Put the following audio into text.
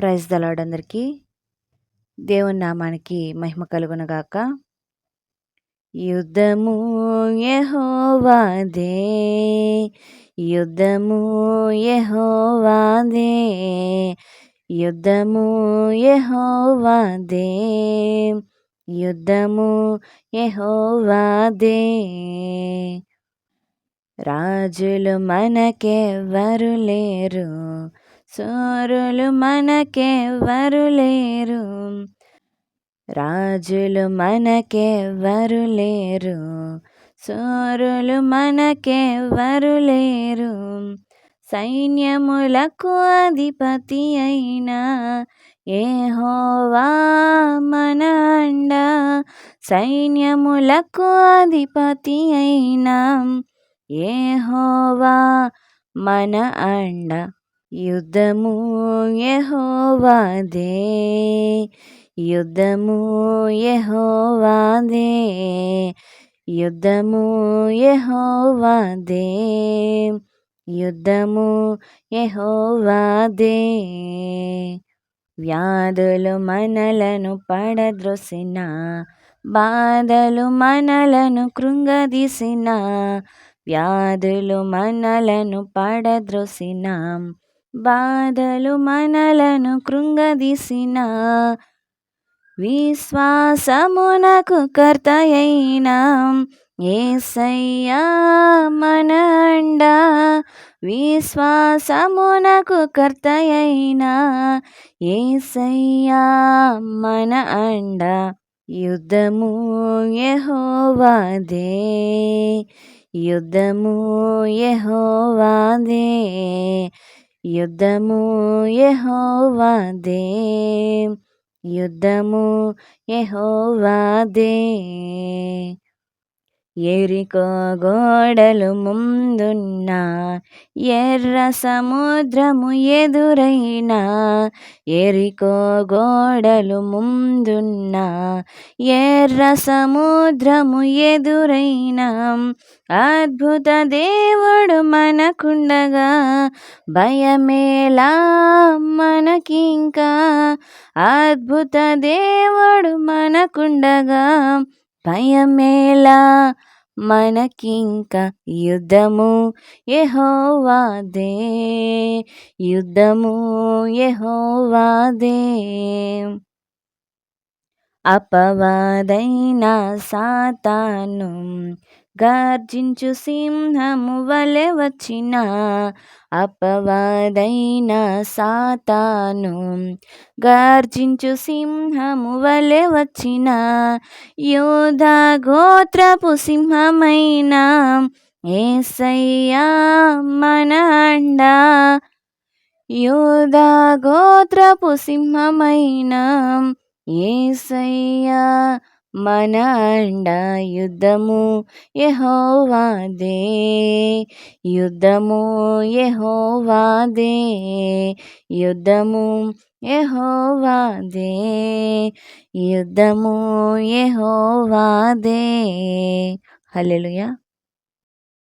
Praise the lord అందరికీ. దేవుని నామానికి మహిమ కలుగునుగాక. యుద్ధము యెహోవాదే, యుద్ధము యెహోవాదే, యుద్ధము యెహోవాదే, యుద్ధము యెహోవాదే. రాజులు మనకెవ్వరు లేరు, సూరులు మనకెవ్వరు లేరు, రాజులు మనకెవ్వరు లేరు, సూరులు మనకెవ్వరు లేరు. సైన్యములకు అధిపతి అయిన యెహోవా మన అండ, సైన్యములకు అధిపతి అయిన యెహోవా మన అండ. యుద్ధము యెహోవాదే, యుద్ధము యెహోవాదే, యుద్ధము యెహోవాదే, యుద్ధము యెహోవాదే. వ్యాధులు మనలను పడద్రోసిన, బాధలు మనలను కృంగదీసిన, వ్యాధులు మనలను పడద్రోసిన, బాధలు మనలను కృంగదీసిన, విశ్వాసమునకు కర్తయైన యేసయ్యా మన అండ, విశ్వాసమునకు కర్తయైన యేసయ్యా మన అండ. యుద్ధము యెహోవాదే, యుద్ధము యెహోవాదే, యుద్ధము యెహోవాదే, యుద్ధము యెహోవాదే. యెరికో గోడలు ముందున్న, ఎర్ర సముద్రము ఎదురైన, యెరికో గోడలు ముందున్న, ఎర్ర సముద్రము ఎదురైన, అద్భుత దేవుడు మనకుండగా భయమేలా మనకింకా, అద్భుత దేవుడు మనకుండగా భయమేలా మనకింక. యుద్ధము యెహోవాదే, యుద్ధము యెహోవాదే. అపవాదైన సాతాను గర్జించు సింహము వలె వచ్చిన, అపవాదైన సాతాను గర్జించు సింహము వలె వచ్చిన, యూదా గోత్రపు సింహమైన యేసయ్యా మన అండ, యూదా గోత్రపు సింహమైన యేసయ్యా మన అండ. యుద్ధము యెహోవాదే, యుద్ధము యెహోవాదే, యుద్ధము యెహోవాదే, యుద్ధము యెహోవాదే. హల్లెలూయా.